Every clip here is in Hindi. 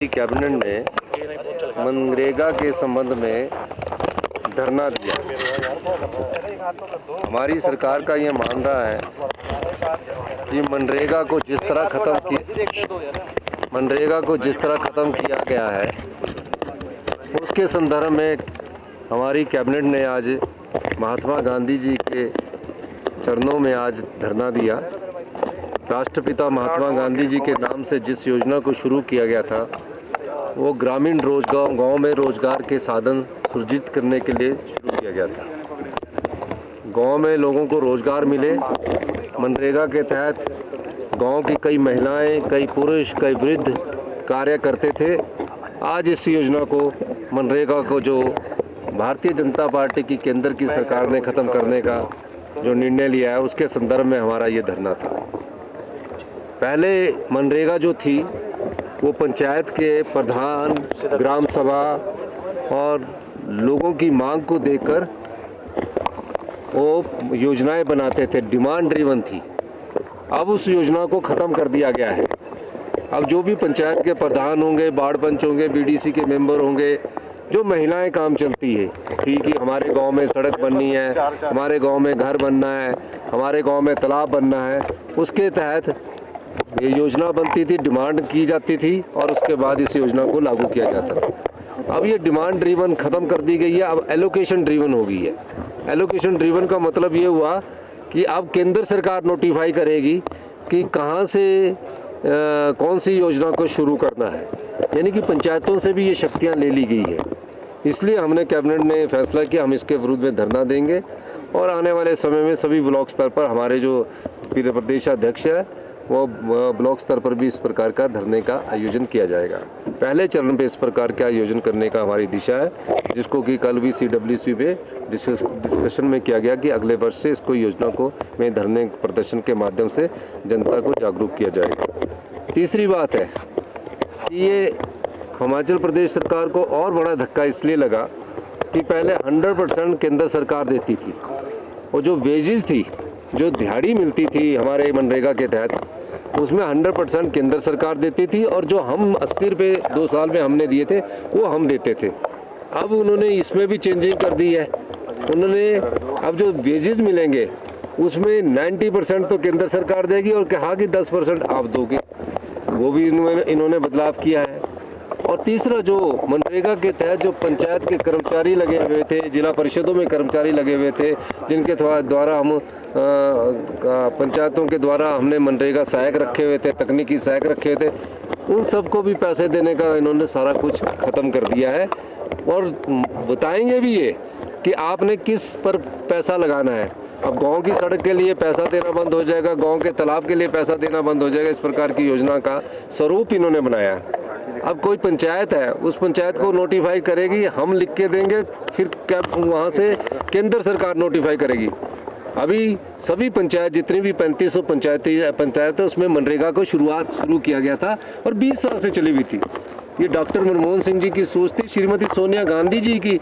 कैबिनेट ने मनरेगा के संबंध में धरना दिया। हमारी सरकार का ये मान रहा है कि मनरेगा को जिस तरह ख़त्म किया गया है उसके संदर्भ में हमारी कैबिनेट ने आज महात्मा गांधी जी के चरणों में आज धरना दिया। राष्ट्रपिता महात्मा गांधी जी के नाम से जिस योजना को शुरू किया गया था वो ग्रामीण रोजगार, गांव में रोजगार के साधन सृजित करने के लिए शुरू किया गया था। गांव में लोगों को रोजगार मिले। मनरेगा के तहत गांव की कई महिलाएं, कई पुरुष, कई वृद्ध कार्य करते थे। आज इस योजना को, मनरेगा को, जो भारतीय जनता पार्टी की केंद्र की सरकार ने ख़त्म करने का जो निर्णय लिया है उसके संदर्भ में हमारा ये धरना था। पहले मनरेगा जो थी वो पंचायत के प्रधान, ग्राम सभा और लोगों की मांग को देखकर वो योजनाएं बनाते थे, डिमांड ड्रिवन थी। अब उस योजना को ख़त्म कर दिया गया है। अब जो भी पंचायत के प्रधान होंगे, वार्ड पंच होंगे, बीडीसी के मेंबर होंगे, जो महिलाएं काम चलती है थी कि हमारे गांव में सड़क बननी है, हमारे गांव में घर बनना है, हमारे गांव में तालाब बनना है, उसके तहत ये योजना बनती थी, डिमांड की जाती थी और उसके बाद इस योजना को लागू किया जाता था। अब ये डिमांड ड्रिवन ख़त्म कर दी गई है, अब एलोकेशन ड्रिवन हो गई है। एलोकेशन ड्रिवन का मतलब ये हुआ कि अब केंद्र सरकार नोटिफाई करेगी कि कहाँ से कौन सी योजना को शुरू करना है, यानी कि पंचायतों से भी ये शक्तियाँ ले ली गई है। इसलिए हमने कैबिनेट ने फैसला किया हम इसके विरुद्ध में धरना देंगे और आने वाले समय में सभी ब्लॉक स्तर पर हमारे जो प्रदेशाध्यक्ष है वो ब्लॉक स्तर पर भी इस प्रकार का धरने का आयोजन किया जाएगा। पहले चरण पे इस प्रकार का आयोजन करने का हमारी दिशा है, जिसको कि कल भी CWC पे डिस्कशन में किया गया कि अगले वर्ष से इसको योजना को में धरने प्रदर्शन के माध्यम से जनता को जागरूक किया जाएगा। तीसरी बात है कि ये हिमाचल प्रदेश सरकार को और बड़ा धक्का इसलिए लगा कि पहले 100% केंद्र सरकार देती थी और जो वेजेस थी, जो दिहाड़ी मिलती थी हमारे मनरेगा के तहत, उसमें 100% केंद्र सरकार देती थी और जो हम 80 रुपये 2 साल में हमने दिए थे वो हम देते थे। अब उन्होंने इसमें भी चेंजिंग कर दी है। उन्होंने अब जो वेजेस मिलेंगे उसमें 90% तो केंद्र सरकार देगी और कहा कि 10% आप दोगे, वो भी इन्होंने बदलाव किया है। और तीसरा, जो मनरेगा के तहत जो पंचायत के कर्मचारी लगे हुए थे, जिला परिषदों में कर्मचारी लगे हुए थे, जिनके द्वारा हम पंचायतों के द्वारा हमने मनरेगा सहायक रखे हुए थे, तकनीकी सहायक रखे हुए थे, उन सबको भी पैसे देने का इन्होंने सारा कुछ ख़त्म कर दिया है। और बताएंगे भी ये कि आपने किस पर पैसा लगाना है। अब गांव की सड़क के लिए पैसा देना बंद हो जाएगा, गांव के तालाब के लिए पैसा देना बंद हो जाएगा। इस प्रकार की योजना का स्वरूप इन्होंने बनाया है। अब कोई पंचायत है, उस पंचायत को नोटिफाई करेगी, हम लिख के देंगे, फिर क्या वहाँ से केंद्र सरकार नोटिफाई करेगी। अभी सभी पंचायत, जितनी भी 3500 पंचायत है, उसमें मनरेगा को शुरू किया गया था और 20 साल से चली हुई थी। ये डॉक्टर मनमोहन सिंह जी की सोच थी, श्रीमती सोनिया गांधी जी की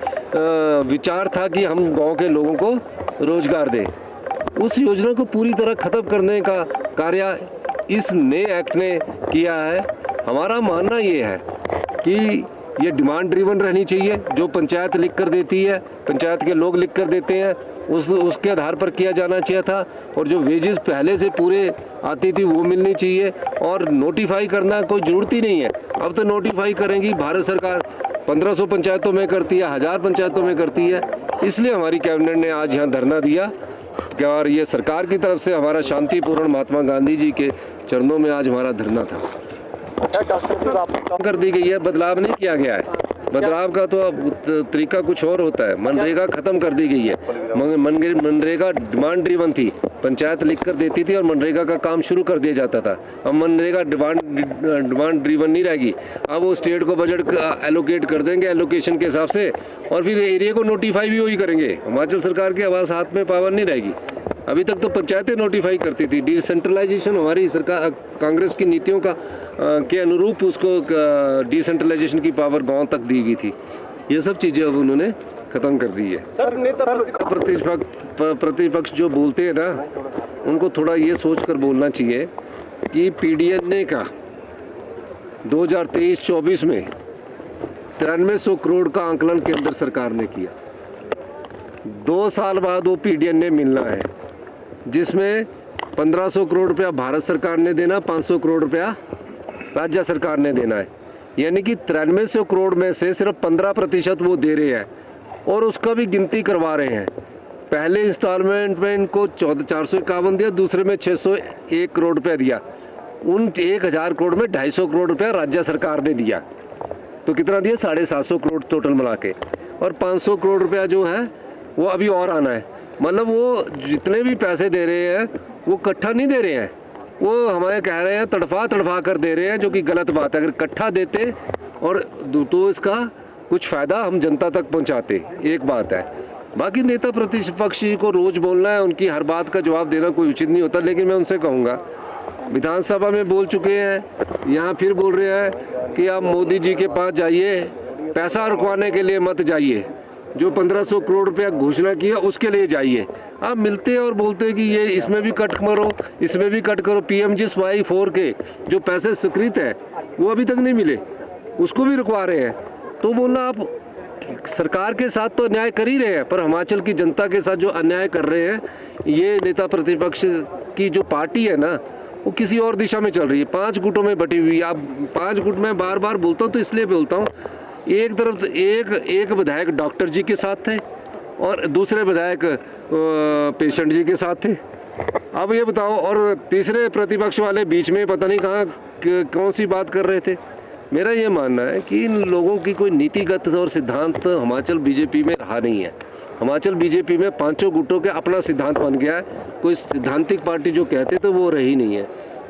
विचार था कि हम गांव के लोगों को रोजगार दें। उस योजना को पूरी तरह ख़त्म करने का कार्य इस नए एक्ट ने किया है। हमारा मानना ये है कि ये डिमांड ड्रिवन रहनी चाहिए। जो पंचायत लिख कर देती है, पंचायत के लोग लिख कर देते हैं, उसके आधार पर किया जाना चाहिए था। और जो वेजेस पहले से पूरे आती थी वो मिलनी चाहिए। और नोटिफाई करना कोई ज़रूरत ही नहीं है। अब तो नोटिफाई करेंगी भारत सरकार, 1500 पंचायतों में करती है, 1000 पंचायतों में करती है। इसलिए हमारी कैबिनेट ने आज यहाँ धरना दिया और ये सरकार की तरफ से हमारा शांतिपूर्ण महात्मा गांधी जी के चरणों में आज हमारा धरना था। कर दी गई है, बदलाव नहीं किया गया है। बदलाव का तो अब तरीका कुछ और होता है। मनरेगा ख़त्म कर दी गई है। मनरेगा डिमांड ड्रिवन थी, पंचायत लिख कर देती थी और मनरेगा का काम शुरू कर दिया जाता था। अब मनरेगा डिमांड ड्रिवन नहीं रहेगी। अब वो स्टेट को बजट एलोकेट कर देंगे एलोकेशन के हिसाब से और फिर एरिया को नोटिफाई भी वही करेंगे। हिमाचल सरकार के आवाज़ हाथ में पावर नहीं रहेगी। अभी तक तो पंचायतें नोटिफाई करती थी। डिसेंट्रलाइजेशन हमारी सरकार कांग्रेस की नीतियों का के अनुरूप उसको डिसेंट्रलाइजेशन की पावर गांव तक दी गई थी। ये सब चीज़ें अब उन्होंने ख़त्म कर दी है। प्रतिपक्ष जो बोलते हैं ना, उनको थोड़ा ये सोच कर बोलना चाहिए कि PDNA का 2023-24 में 9300 करोड़ का आंकलन केंद्र सरकार ने किया। 2 साल बाद वो PDNA मिलना है, जिसमें 1500 करोड़ रुपया भारत सरकार ने देना, 500 करोड़ रुपया राज्य सरकार ने देना है। यानी कि 9300 करोड़ में से सिर्फ 15% वो दे रहे हैं और उसका भी गिनती करवा रहे हैं। पहले इंस्टॉलमेंट में इनको 451 दिया, दूसरे में 601 करोड़ रुपया दिया। उन 1000 करोड़ में 250 करोड़ रुपया राज्य सरकार ने दिया, तो कितना दिया? 750 करोड़ टोटल मिला के। और 500 करोड़ रुपया जो है वो अभी और आना है। मतलब वो जितने भी पैसे दे रहे हैं वो इकट्ठा नहीं दे रहे हैं, वो हमें कह रहे हैं तड़फा कर दे रहे हैं, जो कि गलत बात है। अगर इकट्ठा देते और तो इसका कुछ फ़ायदा हम जनता तक पहुंचाते, एक बात है। बाकी नेता प्रतिपक्ष को रोज़ बोलना है, उनकी हर बात का जवाब देना कोई उचित नहीं होता। लेकिन मैं उनसे कहूँगा, विधानसभा में बोल चुके हैं, यहाँ फिर बोल रहे हैं कि आप मोदी जी के पास जाइए, पैसा रुकवाने के लिए मत जाइए, जो 1500 करोड़ रुपया घोषणा किया उसके लिए जाइए। आप मिलते हैं और बोलते हैं कि ये इसमें भी कट करो, इसमें भी कट करो। PMGSY 4 के जो पैसे स्वीकृत है वो अभी तक नहीं मिले, उसको भी रुकवा रहे हैं। तो बोलना, आप सरकार के साथ तो अन्याय कर ही रहे हैं, पर हिमाचल की जनता के साथ जो अन्याय कर रहे हैं, ये नेता प्रतिपक्ष की जो पार्टी है ना, वो किसी और दिशा में चल रही है, 5 गुटों में बटी हुई है। आप 5 गुट में बार बार बोलता हूँ तो इसलिए बोलता हूँ, एक तरफ एक विधायक डॉक्टर जी के साथ थे और दूसरे विधायक पेशेंट जी के साथ थे। अब ये बताओ, और तीसरे प्रतिपक्ष वाले बीच में पता नहीं कहाँ कौन सी बात कर रहे थे। मेरा ये मानना है कि इन लोगों की कोई नीतिगत और सिद्धांत हिमाचल बीजेपी में रहा नहीं है। हिमाचल बीजेपी में 5 गुटों के अपना सिद्धांत बन गया है, कोई सिद्धांतिक पार्टी जो कहते तो वो रही नहीं है।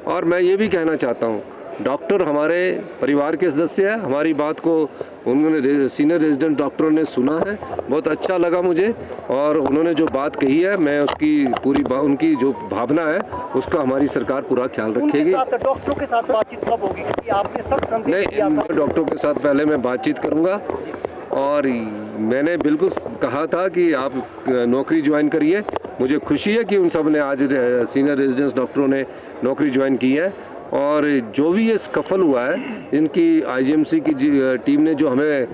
और मैं ये भी कहना चाहता हूँ, डॉक्टर हमारे परिवार के सदस्य हैं, हमारी बात को उन्होंने सीनियर रेजिडेंट डॉक्टरों ने सुना है, बहुत अच्छा लगा मुझे। और उन्होंने जो बात कही है, मैं उसकी पूरी उनकी जो भावना है उसका हमारी सरकार पूरा ख्याल रखेगी। डॉक्टरों के साथ बातचीत कब होगी? क्योंकि आपने सब संदेश दिया था। डॉक्टरों के साथ पहले मैं बातचीत करूँगा, और मैंने बिल्कुल कहा था कि आप नौकरी ज्वाइन करिए। मुझे खुशी है कि उन सब ने आज सीनियर रेजिडेंस डॉक्टरों ने नौकरी ज्वाइन की है। और जो भी ये स्कफल हुआ है, इनकी IGMC की टीम ने जो हमें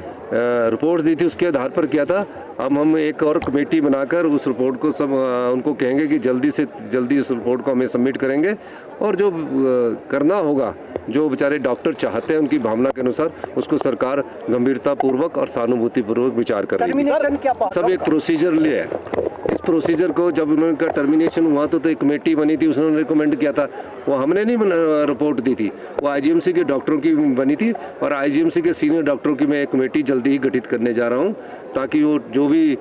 रिपोर्ट दी थी उसके आधार पर किया था। अब हम एक और कमेटी बनाकर उस रिपोर्ट को सब उनको कहेंगे कि जल्दी से जल्दी उस रिपोर्ट को हमें सबमिट करेंगे, और जो करना होगा, जो बेचारे डॉक्टर चाहते हैं उनकी भावना के अनुसार, उसको सरकार गंभीरतापूर्वक और सहानुभूतिपूर्वक विचार करेगी। सब एक प्रोसीजर लिए है। इस प्रोसीजर को जब उनका टर्मिनेशन हुआ तो एक कमेटी बनी थी, उसने रिकमेंड किया था। वो हमने नहीं रिपोर्ट दी थी, वो IGMC के डॉक्टरों की बनी थी, और IGMC के सीनियर डॉक्टरों की मैं एक कमेटी जल्दी ही गठित करने जा रहा हूँ, ताकि वो जो भी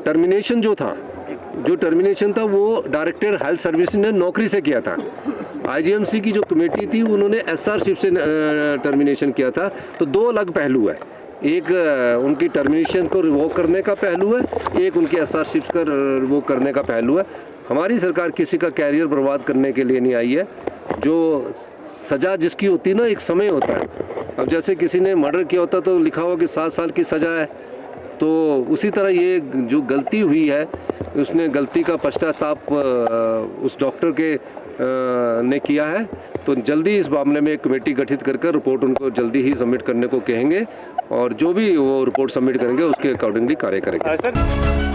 टर्मिनेशन था वो डायरेक्टर हेल्थ सर्विस ने नौकरी से किया था। IGMC की जो कमेटी थी उन्होंने SRशिप से टर्मिनेशन किया था। तो 2 अलग पहलू है, एक उनकी टर्मिनेशन को रिवोक करने का पहलू है, एक उनकी SRशिप का रिवोक करने का पहलू है। हमारी सरकार किसी का कैरियर बर्बाद करने के लिए नहीं आई है। जो सज़ा जिसकी होती है ना, एक समय होता है। अब जैसे किसी ने मर्डर किया होता तो लिखा हुआ कि 7 साल की सज़ा है, तो उसी तरह ये जो गलती हुई है, उसने गलती का पश्चाताप उस डॉक्टर के ने किया है। तो जल्दी इस मामले में एक कमेटी गठित कर रिपोर्ट उनको जल्दी ही सबमिट करने को कहेंगे, और जो भी वो रिपोर्ट सबमिट करेंगे उसके अकॉर्डिंगली कार्य करेंगे।